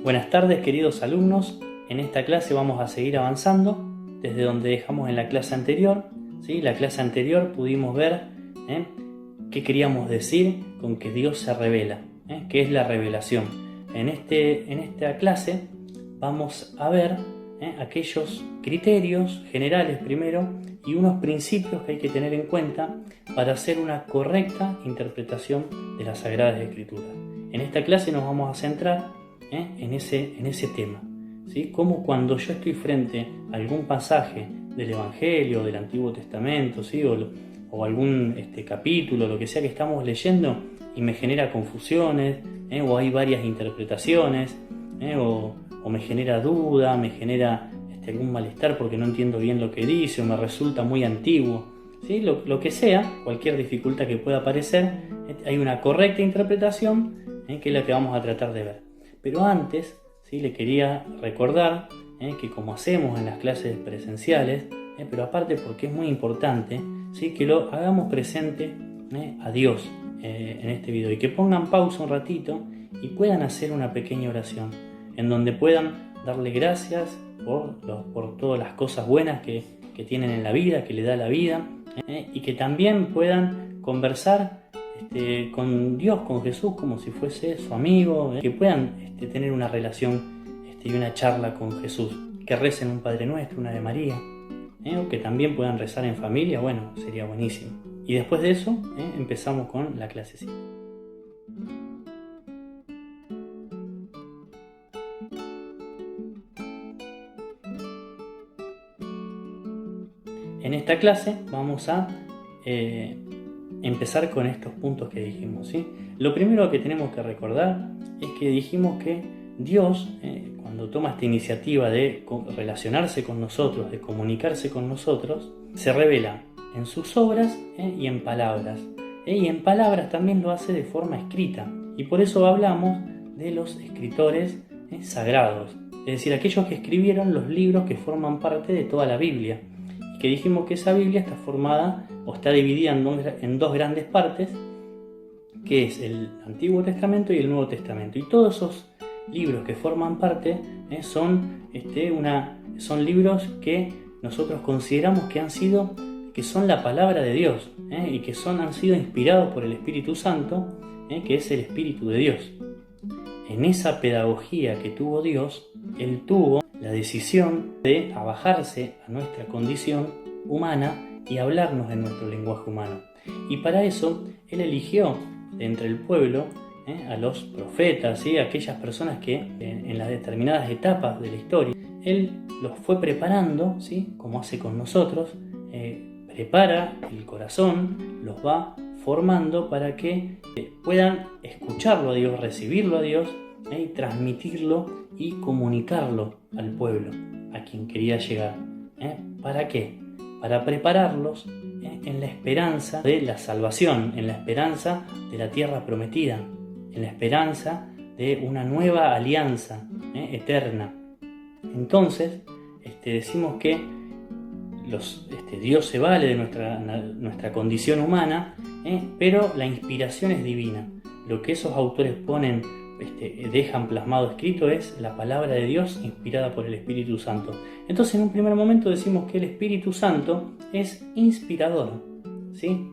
Buenas tardes, queridos alumnos. En esta clase vamos a seguir avanzando desde donde dejamos en la clase anterior. ¿Sí? La clase anterior pudimos ver qué queríamos decir con que Dios se revela, qué es la revelación. En esta clase vamos a ver aquellos criterios generales primero y unos principios que hay que tener en cuenta para hacer una correcta interpretación de las Sagradas Escrituras. En esta clase nos vamos a centrar en ese tema, ¿sí? Como cuando yo estoy frente a algún pasaje del Evangelio, del Antiguo Testamento, ¿sí? o algún capítulo, lo que sea que estamos leyendo, y me genera confusiones, o hay varias interpretaciones, o me genera duda, me genera algún malestar porque no entiendo bien lo que dice, o me resulta muy antiguo, ¿sí? Lo que sea, cualquier dificultad que pueda aparecer, hay una correcta interpretación que es la que vamos a tratar de ver. Pero antes, ¿sí? Le quería recordar que como hacemos en las clases presenciales, pero aparte porque es muy importante, ¿sí? Que lo hagamos presente a Dios en este video y que pongan pausa un ratito y puedan hacer una pequeña oración en donde puedan darle gracias por todas las cosas buenas que tienen en la vida, que le da la vida, y que también puedan conversar con Dios, con Jesús, como si fuese su amigo, que puedan tener una relación y una charla con Jesús, que recen un Padre Nuestro, una Ave María, o que también puedan rezar en familia, bueno, sería buenísimo. Y después de eso, empezamos con la clasecita. En esta clase vamos a empezar con estos puntos que dijimos, ¿sí? Lo primero que tenemos que recordar es que dijimos que Dios, cuando toma esta iniciativa de relacionarse con nosotros, de comunicarse con nosotros, se revela en sus obras y en palabras. Y en palabras también lo hace de forma escrita. Y por eso hablamos de los escritores sagrados, es decir, aquellos que escribieron los libros que forman parte de toda la Biblia. Y que dijimos que esa Biblia está formada o está dividida en dos grandes partes, que es el Antiguo Testamento y el Nuevo Testamento. Y todos esos libros que forman parte son libros que nosotros consideramos que son la palabra de Dios, y que han sido inspirados por el Espíritu Santo, que es el Espíritu de Dios. En esa pedagogía que tuvo Dios, Él tuvo la decisión de abajarse a nuestra condición humana y hablarnos en nuestro lenguaje humano. Y para eso Él eligió de entre el pueblo a los profetas, ¿sí? Aquellas personas que en las determinadas etapas de la historia Él los fue preparando, ¿sí? Como hace con nosotros, prepara el corazón, los va formando para que puedan escucharlo a Dios, recibirlo a Dios, y transmitirlo y comunicarlo al pueblo a quien quería llegar. ¿Para qué? Para prepararlos en la esperanza de la salvación, en la esperanza de la tierra prometida, en la esperanza de una nueva alianza eterna. Entonces, decimos que Dios se vale de nuestra condición humana, pero la inspiración es divina. Lo que esos autores dejan plasmado escrito es la palabra de Dios inspirada por el Espíritu Santo. Entonces, en un primer momento decimos que el Espíritu Santo es inspirador, ¿sí?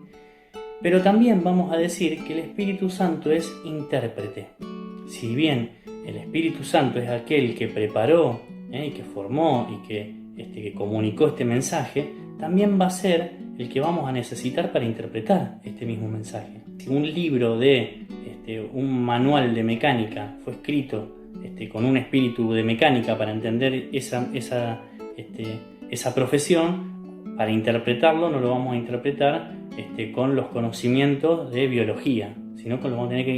Pero también vamos a decir que el Espíritu Santo es intérprete. Si bien el Espíritu Santo es aquel que preparó, y que formó y que comunicó este mensaje, también va a ser el que vamos a necesitar para interpretar este mismo mensaje. Si un libro un manual de mecánica fue escrito con un espíritu de mecánica para entender esa profesión, para interpretarlo no lo vamos a interpretar con los conocimientos de biología, sino que lo vamos a tener que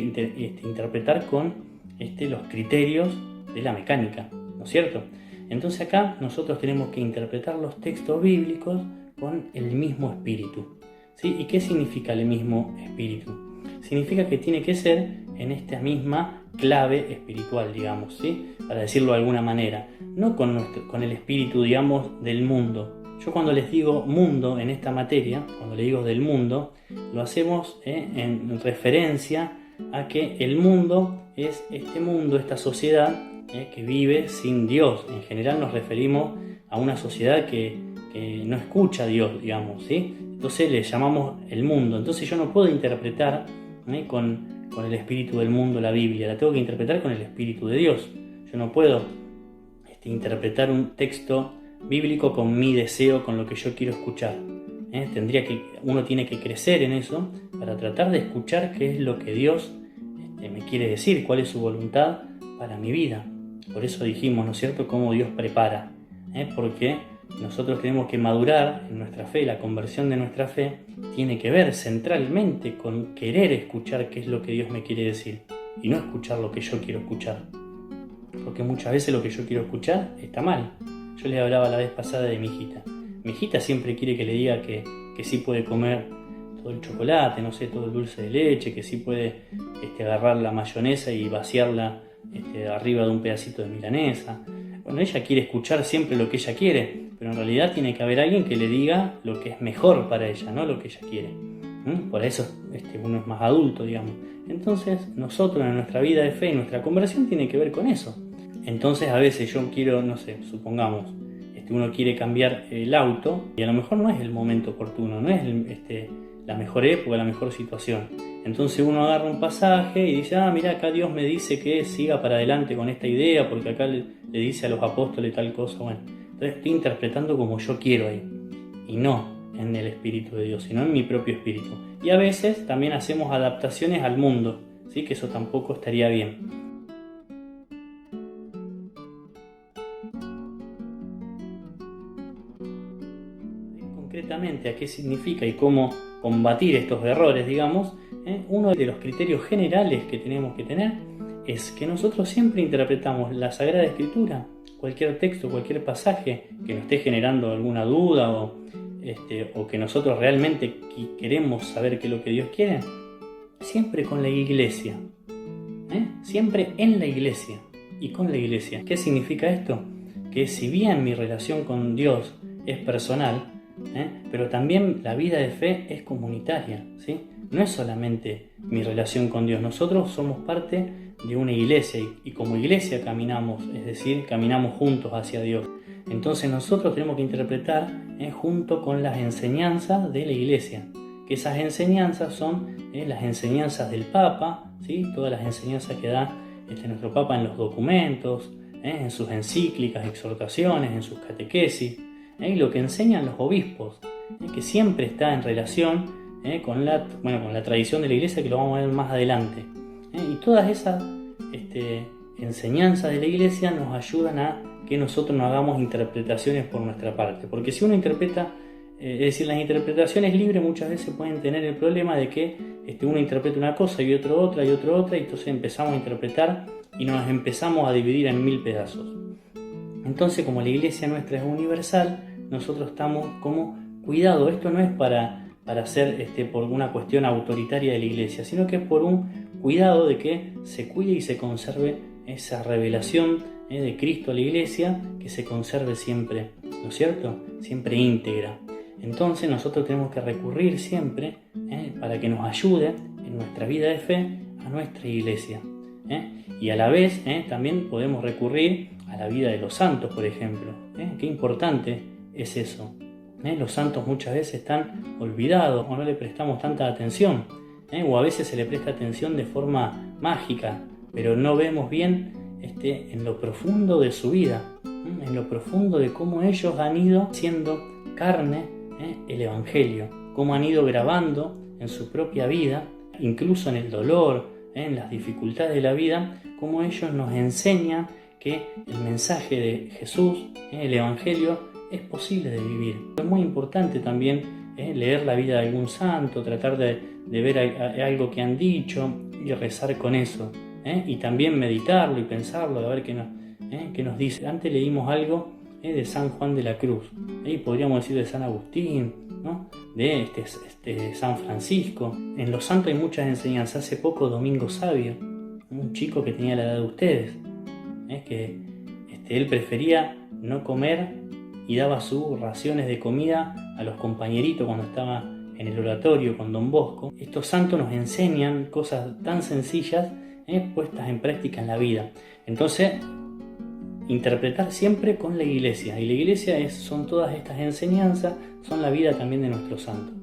interpretar con los criterios de la mecánica, ¿no es cierto? Entonces acá nosotros tenemos que interpretar los textos bíblicos con el mismo espíritu, ¿sí? ¿Y qué significa el mismo espíritu? Significa que tiene que ser en esta misma clave espiritual, digamos, ¿sí? Para decirlo de alguna manera, no con el espíritu, digamos, del mundo. Yo cuando les digo mundo en esta materia, cuando le digo del mundo, lo hacemos en referencia a que el mundo es este mundo, esta sociedad que vive sin Dios. En general nos referimos a una sociedad que no escucha a Dios, digamos, ¿sí? Entonces le llamamos el mundo. Entonces yo no puedo interpretar con el espíritu del mundo la Biblia, la tengo que interpretar con el espíritu de Dios. Yo no puedo interpretar un texto bíblico con mi deseo, con lo que yo quiero escuchar. Uno tiene que crecer en eso para tratar de escuchar qué es lo que Dios me quiere decir, cuál es su voluntad para mi vida. Por eso dijimos, ¿no es cierto?, cómo Dios prepara, porque nosotros tenemos que madurar en nuestra fe. La conversión de nuestra fe tiene que ver centralmente con querer escuchar qué es lo que Dios me quiere decir y no escuchar lo que yo quiero escuchar, porque muchas veces lo que yo quiero escuchar está mal. Yo les hablaba la vez pasada de mi hijita. Mi hijita siempre quiere que le diga que sí puede comer todo el chocolate, no sé, todo el dulce de leche, que sí puede agarrar la mayonesa y vaciarla arriba de un pedacito de milanesa. Bueno, ella quiere escuchar siempre lo que ella quiere, pero en realidad tiene que haber alguien que le diga lo que es mejor para ella, no lo que ella quiere. Por eso uno es más adulto, digamos. Entonces nosotros en nuestra vida de fe, en nuestra conversión tiene que ver con eso. Entonces a veces yo quiero, no sé, supongamos, uno quiere cambiar el auto y a lo mejor no es el momento oportuno, no es la mejor época, la mejor situación. Entonces uno agarra un pasaje y dice, mira, acá Dios me dice que siga para adelante con esta idea porque acá le dice a los apóstoles tal cosa. Bueno, entonces estoy interpretando como yo quiero ahí y no en el Espíritu de Dios, sino en mi propio espíritu. Y a veces también hacemos adaptaciones al mundo, ¿sí? Que eso tampoco estaría bien. Concretamente a qué significa y cómo combatir estos errores, digamos, uno de los criterios generales que tenemos que tener es que nosotros siempre interpretamos la Sagrada Escritura, cualquier texto, cualquier pasaje que nos esté generando alguna duda o que nosotros realmente queremos saber qué es lo que Dios quiere, siempre con la iglesia, siempre en la iglesia y con la iglesia. ¿Qué significa esto? Que si bien mi relación con Dios es personal, pero también la vida de fe es comunitaria, ¿sí? No es solamente mi relación con Dios, nosotros somos parte de una iglesia y como iglesia caminamos, es decir, caminamos juntos hacia Dios. Entonces nosotros tenemos que interpretar junto con las enseñanzas de la iglesia, que esas enseñanzas son las enseñanzas del Papa, ¿sí? Todas las enseñanzas que da nuestro Papa en los documentos, en sus encíclicas, exhortaciones, en sus catequesis, y lo que enseñan los obispos, que siempre está en relación con la tradición de la iglesia, que lo vamos a ver más adelante. Y todas esas enseñanzas de la iglesia nos ayudan a que nosotros no hagamos interpretaciones por nuestra parte, porque si uno interpreta, es decir, las interpretaciones libres muchas veces pueden tener el problema de que uno interpreta una cosa y otro otra y otro otra, y entonces empezamos a interpretar y nos empezamos a dividir en 1000 pedazos. Entonces, como la iglesia nuestra es universal, nosotros estamos como cuidado. Esto no es para hacer por una cuestión autoritaria de la iglesia, sino que es por un cuidado de que se cuide y se conserve esa revelación de Cristo a la iglesia, que se conserve siempre, ¿no es cierto? Siempre íntegra. Entonces nosotros tenemos que recurrir siempre para que nos ayude en nuestra vida de fe a nuestra iglesia. Y a la vez también podemos recurrir a la vida de los santos, por ejemplo. Qué importante es eso. Los santos muchas veces están olvidados o no le prestamos tanta atención, o a veces se le presta atención de forma mágica, pero no vemos bien en lo profundo de su vida, en lo profundo de cómo ellos han ido haciendo carne el Evangelio, cómo han ido grabando en su propia vida, incluso en el dolor, en las dificultades de la vida, cómo ellos nos enseñan que el mensaje de Jesús, el Evangelio, es posible de vivir. Es muy importante también leer la vida de algún santo, tratar de ver algo que han dicho y rezar con eso, y también meditarlo y pensarlo, a ver qué nos dice. Antes leímos algo de San Juan de la Cruz, y podríamos decir de San Agustín, ¿no? De San Francisco. En los santos hay muchas enseñanzas. Hace poco Domingo Sabio, un chico que tenía la edad de ustedes, que él prefería no comer y daba sus raciones de comida a los compañeritos cuando estaba en el oratorio con Don Bosco. Estos santos nos enseñan cosas tan sencillas puestas en práctica en la vida. Entonces interpretar siempre con la iglesia. Y la iglesia son todas estas enseñanzas, son la vida también de nuestros santos.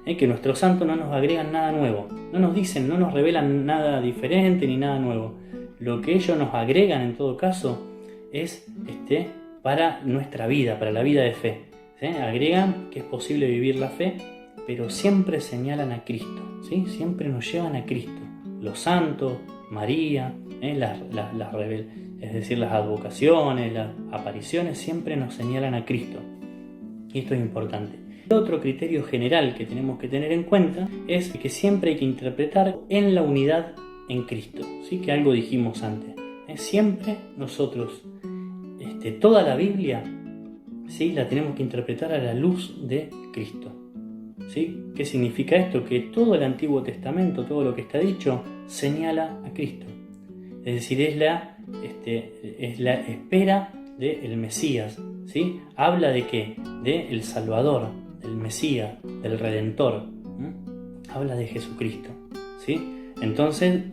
Que nuestros santos no nos agregan nada nuevo, no nos dicen, no nos revelan nada diferente ni nada nuevo. Lo que ellos nos agregan en todo caso es para nuestra vida, para la vida de fe. ¿Sí? Agregan que es posible vivir la fe, pero siempre señalan a Cristo, ¿sí? Siempre nos llevan a Cristo. Los santos, María, es decir, las advocaciones, las apariciones, siempre nos señalan a Cristo. Y esto es importante. Otro criterio general que tenemos que tener en cuenta es que siempre hay que interpretar en la unidad en Cristo, ¿sí? Que algo dijimos antes. Siempre nosotros, toda la Biblia, ¿sí? La tenemos que interpretar a la luz de Cristo. ¿Sí? ¿Qué significa esto? Que todo el Antiguo Testamento, todo lo que está dicho, señala a Cristo. Es decir, es la espera del Mesías. ¿Sí? Habla de qué? Del Salvador, del Mesías, del Redentor. Habla de Jesucristo. ¿Sí? Entonces,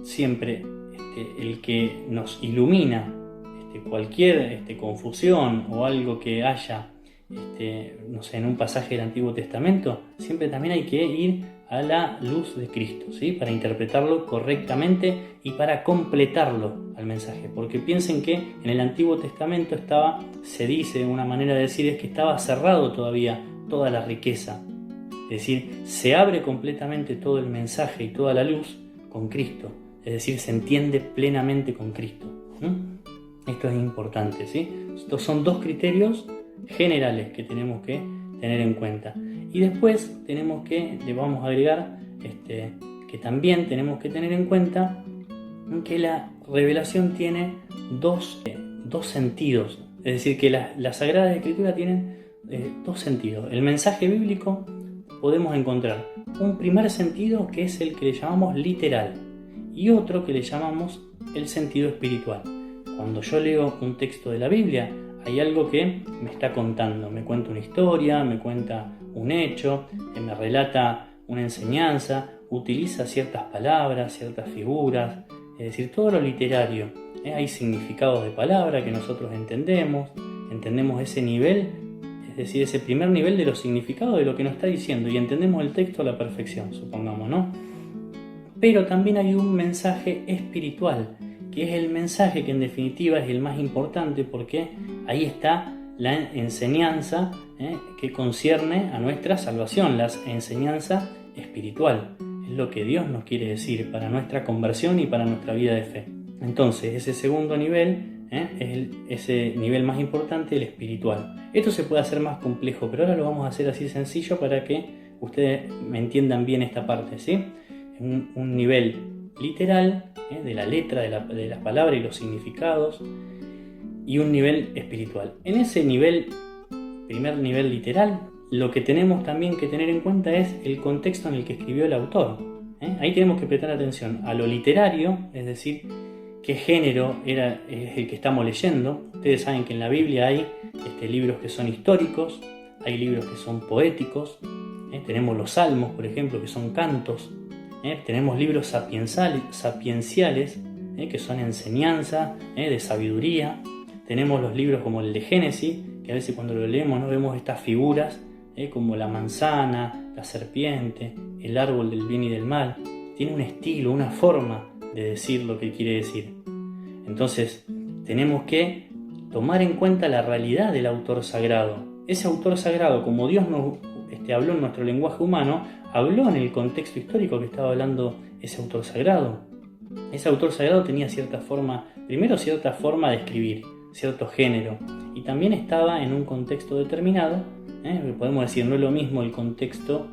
siempre el que nos ilumina cualquier confusión o algo que haya no sé, en un pasaje del Antiguo Testamento, siempre también hay que ir a la luz de Cristo, ¿sí? Para interpretarlo correctamente y para completarlo al mensaje. Porque piensen que en el Antiguo Testamento se dice, una manera de decir es que estaba cerrado todavía toda la riqueza. Es decir, se abre completamente todo el mensaje y toda la luz con Cristo. Es decir, se entiende plenamente con Cristo. Esto es importante, ¿sí? Estos son dos criterios generales que tenemos que tener en cuenta. Y después le vamos a agregar que también tenemos que tener en cuenta que la revelación tiene dos sentidos. Es decir, que la Sagrada Escritura tienen dos sentidos. El mensaje bíblico podemos encontrar un primer sentido que es el que le llamamos literal y otro que le llamamos el sentido espiritual. Cuando yo leo un texto de la Biblia, hay algo que me está contando, me cuenta una historia, me cuenta un hecho, me relata una enseñanza, utiliza ciertas palabras, ciertas figuras, es decir, todo lo literario. Hay significados de palabra que nosotros entendemos ese nivel, es decir, ese primer nivel de los significados de lo que nos está diciendo y entendemos el texto a la perfección, supongamos, ¿no? Pero también hay un mensaje espiritual, que es el mensaje que en definitiva es el más importante porque ahí está la enseñanza que concierne a nuestra salvación, la enseñanza espiritual. Es lo que Dios nos quiere decir para nuestra conversión y para nuestra vida de fe. Entonces, ese segundo nivel es ese nivel más importante, el espiritual. Esto se puede hacer más complejo, pero ahora lo vamos a hacer así sencillo para que ustedes me entiendan bien esta parte, ¿sí? Un nivel literal, de la letra, de las palabras y los significados, y un nivel espiritual. En ese primer nivel literal, lo que tenemos también que tener en cuenta es el contexto en el que escribió el autor. Ahí tenemos que prestar atención a lo literario, es decir, qué género es el que estamos leyendo. Ustedes saben que en la Biblia hay libros que son históricos, hay libros que son poéticos, tenemos los salmos, por ejemplo, que son cantos. Tenemos libros sapienciales, que son enseñanza, de sabiduría. Tenemos los libros como el de Génesis, que a veces cuando lo leemos no vemos estas figuras, como la manzana, la serpiente, el árbol del bien y del mal. Tiene un estilo, una forma de decir lo que quiere decir. Entonces, tenemos que tomar en cuenta la realidad del autor sagrado. Ese autor sagrado, como Dios nos habló en nuestro lenguaje humano, habló en el contexto histórico que estaba hablando ese autor sagrado. Ese autor sagrado tenía cierta forma de escribir, cierto género, y también estaba en un contexto determinado. Podemos decir, no es lo mismo el contexto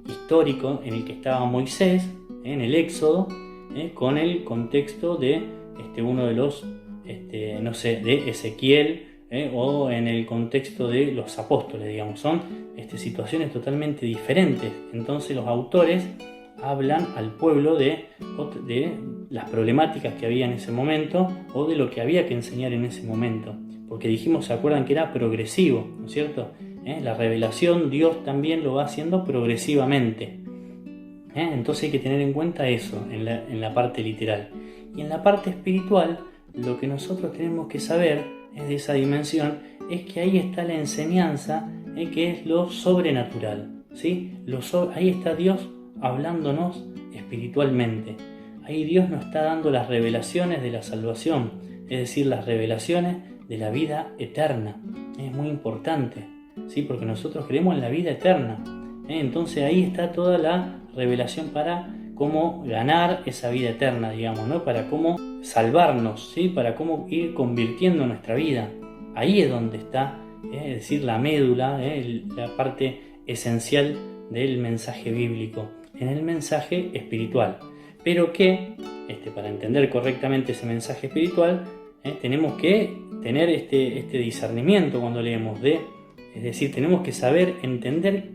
histórico en el que estaba Moisés, en el Éxodo, con el contexto de uno de los, de Ezequiel, o en el contexto de los apóstoles, digamos. Son situaciones totalmente diferentes. Entonces los autores hablan al pueblo de las problemáticas que había en ese momento o de lo que había que enseñar en ese momento. Porque dijimos, ¿se acuerdan que era progresivo? ¿No es cierto? La revelación Dios también lo va haciendo progresivamente. Entonces hay que tener en cuenta eso en la parte literal. Y en la parte espiritual lo que nosotros tenemos que saber es de esa dimensión, es que ahí está la enseñanza, que es lo sobrenatural, ¿sí? Ahí está Dios hablándonos espiritualmente. Ahí Dios nos está dando las revelaciones de la salvación, es decir, las revelaciones de la vida eterna. Es muy importante, ¿sí? Porque nosotros creemos en la vida eterna. Entonces ahí está toda la revelación para cómo ganar esa vida eterna, digamos, ¿no? Para cómo salvarnos, ¿sí? Para cómo ir convirtiendo nuestra vida. Ahí es donde está, es decir, la médula, la parte esencial del mensaje bíblico, en el mensaje espiritual. Pero que, para entender correctamente ese mensaje espiritual, tenemos que tener este discernimiento cuando leemos es decir, tenemos que saber entender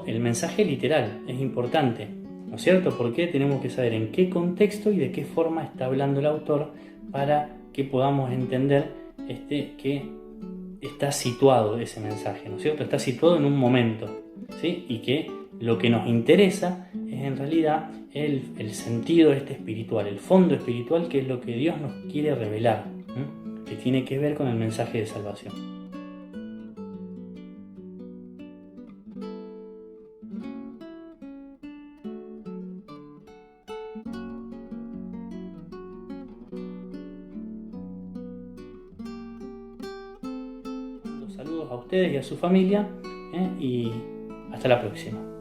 el mensaje literal, es importante, ¿no es cierto? Porque tenemos que saber en qué contexto y de qué forma está hablando el autor para que podamos entender que está situado ese mensaje, ¿no es cierto? Está situado en un momento, ¿sí? Y que lo que nos interesa es en realidad el sentido espiritual, el fondo espiritual, que es lo que Dios nos quiere revelar, que tiene que ver con el mensaje de salvación. Saludos a ustedes y a su familia, y hasta la próxima.